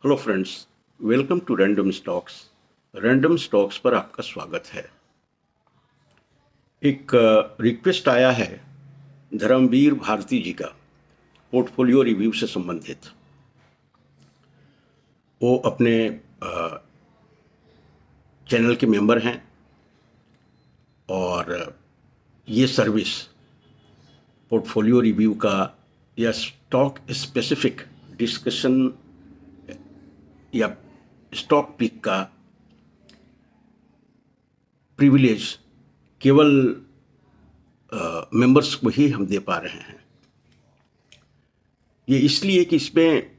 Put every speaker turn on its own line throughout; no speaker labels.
Hello friends, welcome to random stocks. Random stocks पर आपका स्वागत है। एक रिक्वेस्ट आया है धर्मवीर भारती जी का पोर्टफोलियो रिव्यू से संबंधित। वो अपने चैनल के मेंबर हैं और ये सर्विस पोर्टफोलियो रिव्यू का या स्टॉक स्पेसिफिक डिस्कशन या स्टॉक पिक का प्रिविलेज केवल मेंबर्स को ही हम दे पा रहे हैं। ये इसलिए कि इसमें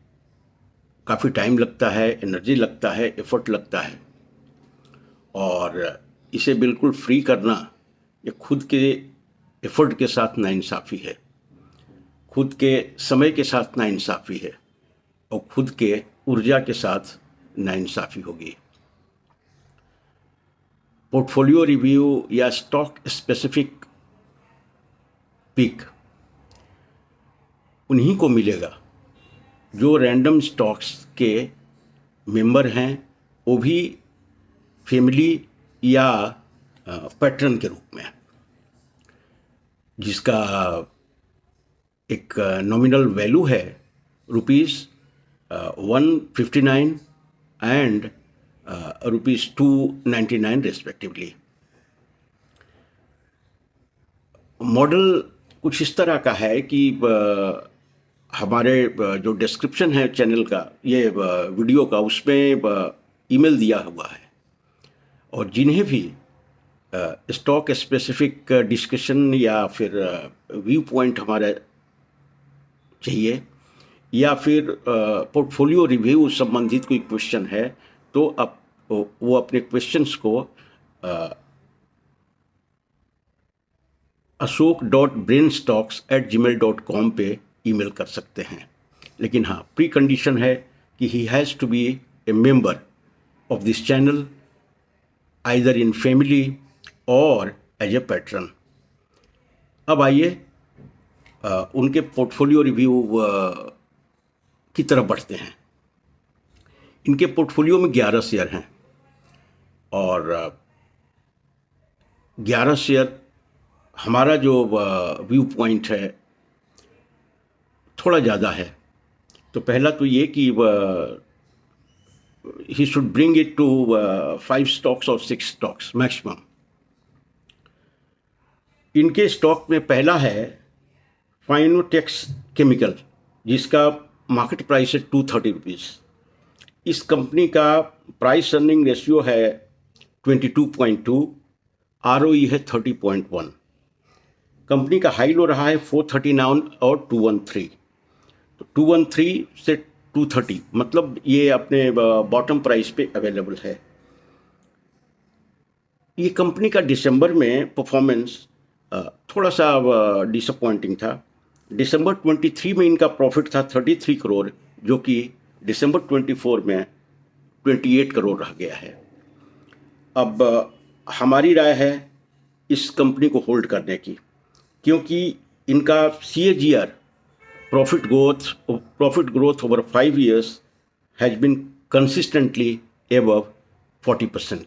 काफ़ी टाइम लगता है, एनर्जी लगता है, एफर्ट लगता है और इसे बिल्कुल फ्री करना ये खुद के एफर्ट के साथ नाइंसाफ़ी है, खुद के समय के साथ नाइंसाफ़ी है और खुद के ऊर्जा के साथ नाइंसाफ़ी होगी। पोर्टफोलियो रिव्यू या स्टॉक स्पेसिफिक पिक उन्हीं को मिलेगा जो रैंडम स्टॉक्स के मेंबर हैं, वो भी फैमिली या पैटर्न के रूप में, जिसका एक नॉमिनल वैल्यू है ₹159 एंड ₹299 रेस्पेक्टिवली। मॉडल कुछ इस तरह का है कि हमारे जो डिस्क्रिप्शन है चैनल का, ये वीडियो का, उसमें ईमेल दिया हुआ है और जिन्हें भी स्टॉक स्पेसिफिक डिस्कशन या फिर व्यू पॉइंट हमारा चाहिए या फिर पोर्टफोलियो रिव्यू संबंधित कोई क्वेश्चन है तो अब वो अपने क्वेश्चंस को ashok.brainstocks@gmail.com पे ईमेल कर सकते हैं। लेकिन हाँ, प्री कंडीशन है कि he has to be a member of this channel either in family और एज ए पैट्रन। अब आइए उनके पोर्टफोलियो रिव्यू की तरफ बढ़ते हैं। इनके पोर्टफोलियो में 11 शेयर हैं और 11 शेयर हमारा जो व्यू पॉइंट है थोड़ा ज़्यादा है। तो पहला तो ये कि he should bring it to 5 stocks और 6 स्टॉक्स मैक्सिमम। इनके स्टॉक में पहला है फाइनोटेक्स केमिकल, जिसका मार्केट प्राइस है ₹230। इस कंपनी का प्राइस अर्निंग रेशियो है 22.2, ROE है 30.1। कंपनी का हाई लो रहा है 439 और 213। तो 213 से 230 मतलब ये अपने बॉटम प्राइस पे अवेलेबल है। ये कंपनी का दिसंबर में परफॉर्मेंस थोड़ा सा डिसअपॉइंटिंग था। दिसंबर 23 में इनका प्रॉफिट था 33 करोड़, जो कि दिसंबर 24 में 28 करोड़ रह गया है। अब हमारी राय है इस कंपनी को होल्ड करने की, क्योंकि इनका CAGR profit growth over 5 years has been consistently above 40%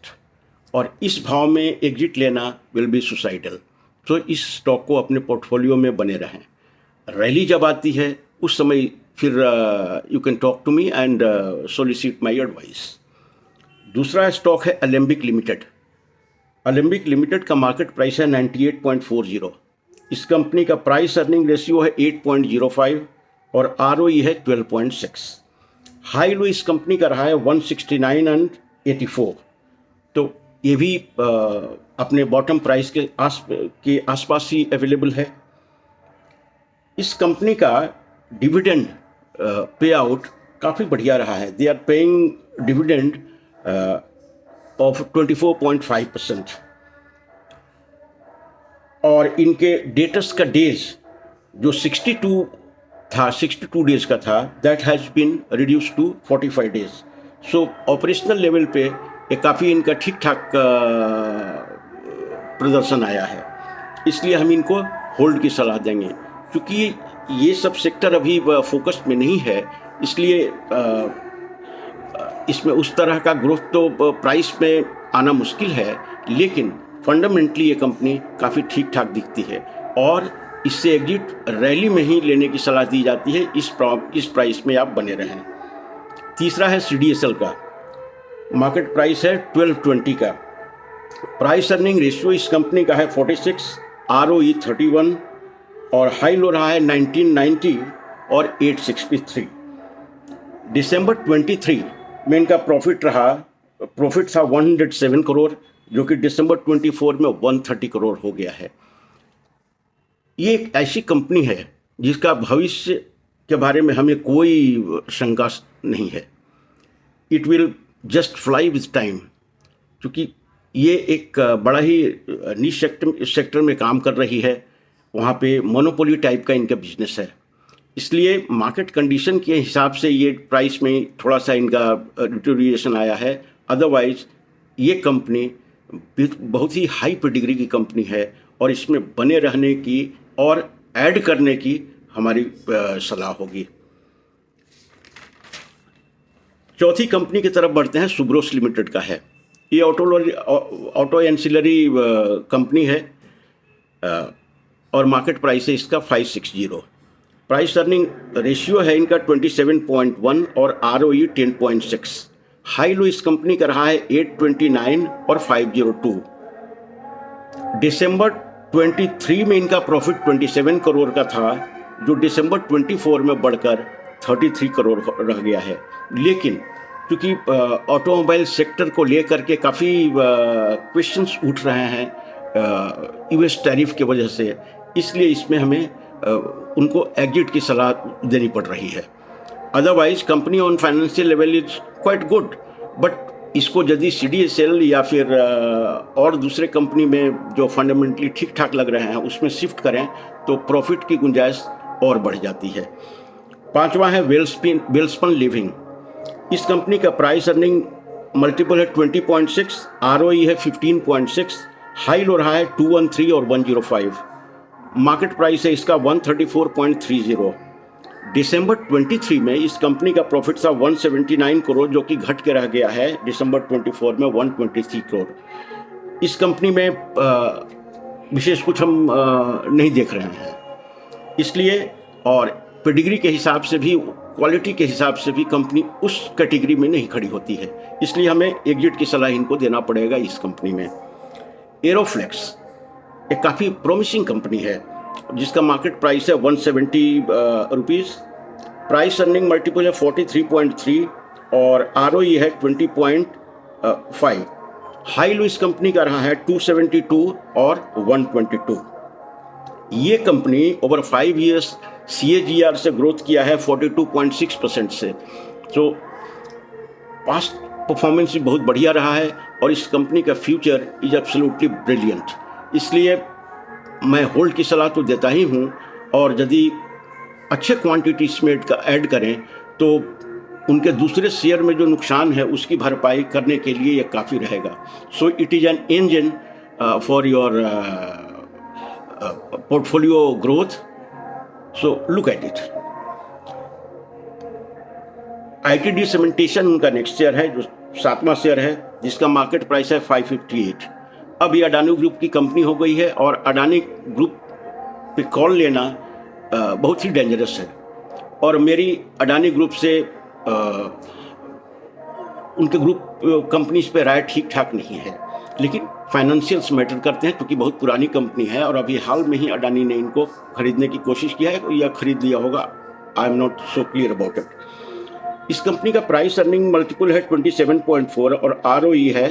और इस भाव में एग्जिट लेना विल बी सुसाइडल। तो इस स्टॉक को अपने पोर्टफोलियो में बने रहें। रैली जब आती है उस समय फिर you can talk to me and solicit my advice. दूसरा स्टॉक है अलेम्बिक लिमिटेड। अलेम्बिक लिमिटेड का मार्केट प्राइस है 98.40। इस कंपनी का प्राइस अर्निंग रेशियो है 8.05 और ROE है 12.6। हाई लो इस कंपनी का रहा है 169 एंड 84। तो ये भी अपने बॉटम प्राइस के आसपास ही अवेलेबल है। इस कंपनी का डिविडेंड पे आउट काफ़ी बढ़िया रहा है। They are paying dividend of 24.5% और इनके डेटस का डेज जो 62 डेज का था, that has been reduce to 45 days. So operational level पे ये काफ़ी इनका ठीक ठाक प्रदर्शन आया है, इसलिए हम इनको होल्ड की सलाह देंगे। क्योंकि ये सब सेक्टर अभी फोकस में नहीं है, इसलिए इसमें उस तरह का ग्रोथ तो प्राइस में आना मुश्किल है, लेकिन फंडामेंटली ये कंपनी काफ़ी ठीक ठाक दिखती है और इससे एग्जिट रैली में ही लेने की सलाह दी जाती है। इस प्राइस में आप बने रहें। तीसरा है CDSL का, मार्केट प्राइस है 1220 का। प्राइस अर्निंग रेशियो इस कंपनी का है 46, ROE 31 और हाई लो रहा है 1990 और 863। दिसंबर 23 में इनका प्रॉफिट था 107 करोड़, जो कि दिसंबर 24 में 130 करोड़ हो गया है। ये एक ऐसी कंपनी है जिसका भविष्य के बारे में हमें कोई शंका नहीं है। It will just fly with time, क्योंकि ये एक बड़ा ही नीश सेक्टर में काम कर रही है। वहाँ पे मोनोपोली टाइप का इनका बिजनेस है, इसलिए मार्केट कंडीशन के हिसाब से ये प्राइस में थोड़ा सा इनका डिटोरिएशन आया है। अदरवाइज ये कंपनी बहुत ही हाई पेडिग्री की कंपनी है और इसमें बने रहने की और ऐड करने की हमारी सलाह होगी। चौथी कंपनी की तरफ बढ़ते हैं, सुब्रोस लिमिटेड का है। ये ऑटो एंसिलरी कंपनी है और मार्केट प्राइस है इसका 560। प्राइस अर्निंग रेशियो है इनका 27.1 और ROE 10.6। हाई लो इस कंपनी का रहा है 829 और 502। दिसंबर 23 में इनका प्रॉफिट 27 करोड़ का था, जो दिसंबर 24 में बढ़कर 33 करोड़ रह गया है। लेकिन क्योंकि ऑटोमोबाइल सेक्टर को लेकर के काफ़ी क्वेश्चंस उठ रहे हैं US टैरिफ की वजह से, इसलिए इसमें हमें उनको एग्जिट की सलाह देनी पड़ रही है। Otherwise company on financial level is quite good, but इसको यदि CDSL या फिर और दूसरे कंपनी में जो फंडामेंटली ठीक ठाक लग रहे हैं उसमें शिफ्ट करें तो प्रॉफिट की गुंजाइश और बढ़ जाती है। पांचवा है वेल्सपन लिविंग। इस कंपनी का प्राइस अर्निंग मल्टीपल है 20.6, ROE है 15.6, हाई लो रहा है 213 और 105। मार्केट प्राइस है इसका 134.30। दिसंबर 23 में इस कंपनी का प्रॉफिट था 179 करोड़, जो कि घट के रह गया है दिसंबर 24 में 123 करोड़। इस कंपनी में विशेष कुछ हम नहीं देख रहे हैं, इसलिए और पेडिग्री के हिसाब से भी, क्वालिटी के हिसाब से भी कंपनी उस कैटेगरी में नहीं खड़ी होती है, इसलिए हमें एग्जिट की सलाह इनको देना पड़ेगा इस कंपनी में। एरोफ्लेक्स एक काफ़ी प्रोमिसिंग कंपनी है जिसका मार्केट प्राइस है 170 रुपीज़। प्राइस अर्निंग मल्टीपल है 43.3 और ROE है 20.5। हाई लो इस कंपनी का रहा है 272 और 122। ये कंपनी ओवर 5 ईयर्स CAGR से ग्रोथ किया है 42.6% से। तो पास्ट परफॉर्मेंस भी बहुत बढ़िया रहा है और इस कंपनी का फ्यूचर इज एब्सोल्युटली ब्रिलियंट। इसलिए मैं होल्ड की सलाह तो देता ही हूँ, और यदि अच्छे क्वांटिटीज में ऐड करें तो उनके दूसरे शेयर में जो नुकसान है उसकी भरपाई करने के लिए यह काफ़ी रहेगा। So it is an engine for your portfolio growth, so look at it. ITD cementation उनका नेक्स्ट शेयर है, जो 7वां शेयर है, जिसका मार्केट प्राइस है 558। अब ये अडानी ग्रुप की कंपनी हो गई है और अडानी ग्रुप पे कॉल लेना बहुत ही डेंजरस है, और मेरी अडानी ग्रुप से उनके ग्रुप कंपनीज पे राय ठीक ठाक नहीं है, लेकिन फाइनेंशियल्स मैटर करते हैं क्योंकि बहुत पुरानी कंपनी है और अभी हाल में ही अडानी ने इनको खरीदने की कोशिश किया है या खरीद लिया होगा। I am not so clear about it. इस कंपनी का प्राइस अर्निंग मल्टीपल है 27.4 और ROE है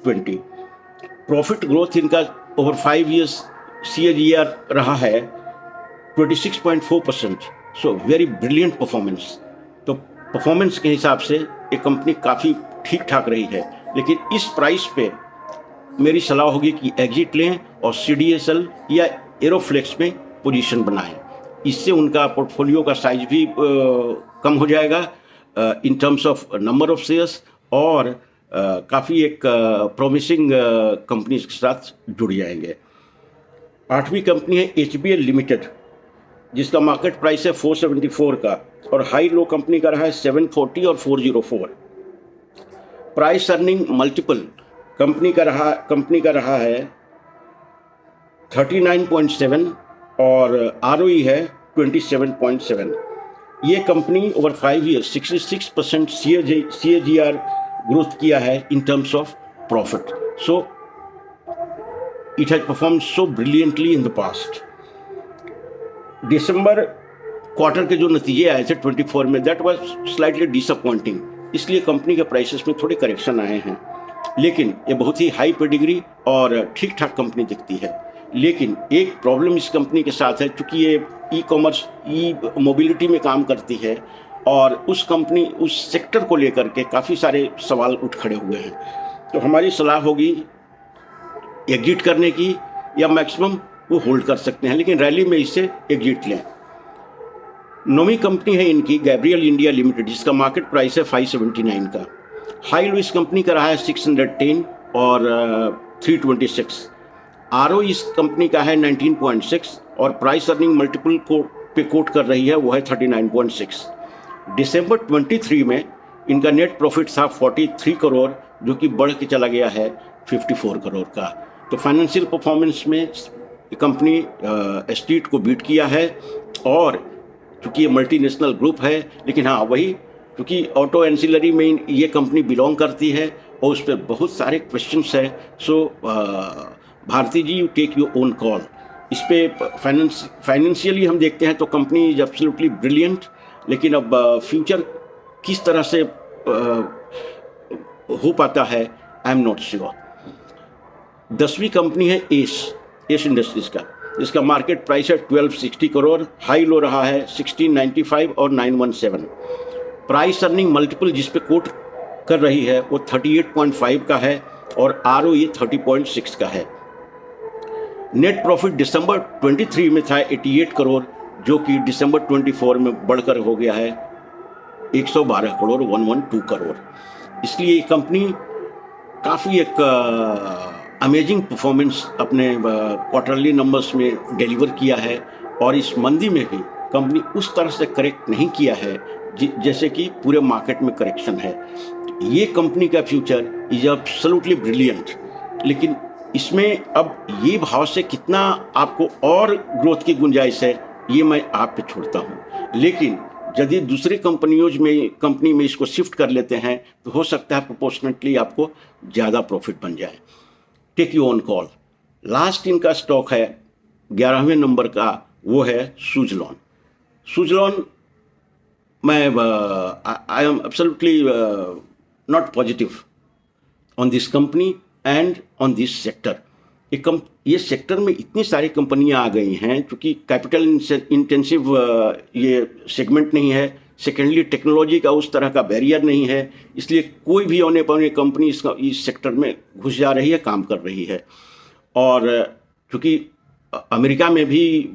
20। प्रॉफिट ग्रोथ इनका ओवर 5 ईयर्स CAGR रहा है 26.4%। So very brilliant performance. तो परफॉर्मेंस के हिसाब से ये कंपनी काफ़ी ठीक ठाक रही है, लेकिन इस प्राइस पे मेरी सलाह होगी कि एग्जिट लें और CDSL या एरोफ्लेक्स में पोजीशन बनाएं। इससे उनका पोर्टफोलियो का साइज भी कम हो जाएगा in terms of number of shares, और काफ़ी एक प्रॉमिसिंग कंपनी के साथ जुड़ जाएंगे। 8वीं कंपनी है HBL लिमिटेड, जिसका मार्केट प्राइस है 474 का और हाई लो कंपनी का रहा है 740 और 404। प्राइस अर्निंग मल्टीपल कंपनी का रहा है 39.7 और ROE है 27.7। ये company over 5 years 66% CAGR growth किया है in terms of profit. So it has perform so brilliantly in the past. December quarter के जो नतीजे आए थे 24 में, दैट वाज स्लाइटली डिसअपॉइंटिंग, इसलिए कंपनी के प्राइसेस में थोड़े करेक्शन आए हैं। लेकिन ये बहुत ही हाई पेडिग्री और ठीक ठाक कंपनी दिखती है। लेकिन एक प्रॉब्लम इस कंपनी के साथ है, क्योंकि ये ई-कॉमर्स मोबिलिटी में काम करती है और उस सेक्टर को लेकर के काफ़ी सारे सवाल उठ खड़े हुए हैं। तो हमारी सलाह होगी एग्जिट करने की, या मैक्सिमम वो होल्ड कर सकते हैं, लेकिन रैली में इससे एग्जिट लें। नौवीं कंपनी है इनकी गैब्रियल इंडिया लिमिटेड, जिसका मार्केट प्राइस है 579 का। हाई लो इस कंपनी का रहा है 610 और 326। ROE इस कंपनी का है 19.6 और प्राइस अर्निंग मल्टीपल पे कोट कर रही है, वो है 39.6। दिसंबर 23 में इनका नेट प्रॉफिट था 43 करोड़, जो कि बढ़ के चला गया है 54 करोड़ का। तो फाइनेंशियल परफॉर्मेंस में कंपनी स्ट्रीट को बीट किया है। और चूँकि ये मल्टीनेशनल ग्रुप है, लेकिन हाँ वही, क्योंकि ऑटो एंसिलरी में ये कंपनी बिलोंग करती है और उस पर बहुत सारे क्वेश्चंस है। So Bharti ji, you take your own call. इस पे फाइनेंशियली हम देखते हैं तो कंपनी इज एब्सोल्युटली ब्रिलियंट, लेकिन अब फ्यूचर किस तरह से हो पाता है, आई एम नॉट श्योर। 10वीं कंपनी है एस इंडस्ट्रीज का, जिसका मार्केट प्राइस है 1260 करोड़, हाई लो रहा है 1695 और 917। प्राइस अर्निंग मल्टीपल जिस पे कोट कर रही है वो 38.5 का है और ROE 30.6 का है। नेट प्रॉफिट दिसंबर 23 में था 88 करोड़, जो कि दिसंबर 24 में बढ़कर हो गया है 112 करोड़ 112 करोड़। इसलिए ये कंपनी काफ़ी एक अमेजिंग परफॉर्मेंस अपने क्वार्टरली नंबर्स में डिलीवर किया है। और इस मंदी में भी कंपनी उस तरह से करेक्ट नहीं किया है जैसे कि पूरे मार्केट में करेक्शन है। ये कंपनी का फ्यूचर इज एब्सोल्युटली ब्रिलियंट, लेकिन इसमें अब ये भाव से कितना आपको और ग्रोथ की गुंजाइश है, ये मैं आप पे छोड़ता हूँ। लेकिन यदि दूसरे कंपनी में इसको शिफ्ट कर लेते हैं तो हो सकता है प्रोपोर्शनेटली आपको ज़्यादा प्रॉफिट बन जाए। Take you on call. Last इनका स्टॉक है 11वें नंबर का, वो है सुजलॉन। मैं I am absolutely not positive on this company and on this sector. ये सेक्टर में इतनी सारी कंपनियां आ गई हैं, क्योंकि कैपिटल इंटेंसिव ये सेगमेंट नहीं है। सेकेंडली टेक्नोलॉजी का उस तरह का बैरियर नहीं है, इसलिए कोई भी होने पर कंपनी इस सेक्टर में घुस जा रही है, काम कर रही है। और क्योंकि अमेरिका में भी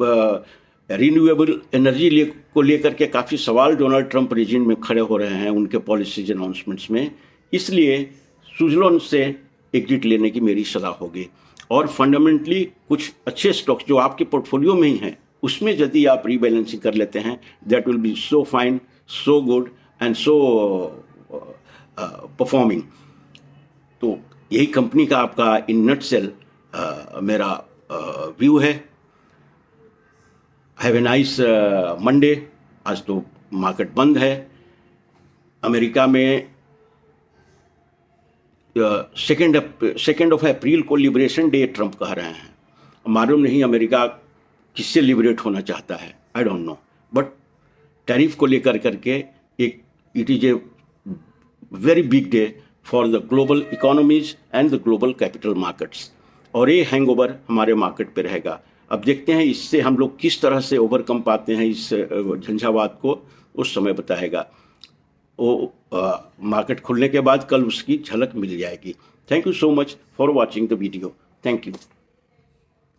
रिन्यूएबल एनर्जी को लेकर के काफ़ी सवाल डोनाल्ड ट्रंप रिजीम में खड़े हो रहे हैं उनके पॉलिसीज अनाउंसमेंट्स में, इसलिए सुजलॉन से एग्जिट लेने की मेरी सलाह होगी। और फंडामेंटली कुछ अच्छे स्टॉक्स जो आपके पोर्टफोलियो में ही हैं, उसमें यदि आप रीबैलेंसिंग कर लेते हैं, that will be so fine, so good and so performing. तो यही कंपनी का आपका इन नटसेल मेरा व्यू है। Have a nice Monday. आज तो मार्केट बंद है। अमेरिका में सेकेंड ऑफ अप्रैल को लिबरेशन डे ट्रंप कह रहे हैं। मालूम नहीं अमेरिका किससे लिबरेट होना चाहता है, I don't know. But tariff को लेकर करके it is a very big day for the global economies and the global capital markets, और ये हैंगओवर हमारे मार्केट पे रहेगा। अब देखते हैं इससे हम लोग किस तरह से ओवरकम पाते हैं इस झंझावात को, उस समय बताएगा। वो मार्केट खुलने के बाद कल उसकी झलक मिल जाएगी। Thank you so much for watching the video. Thank you.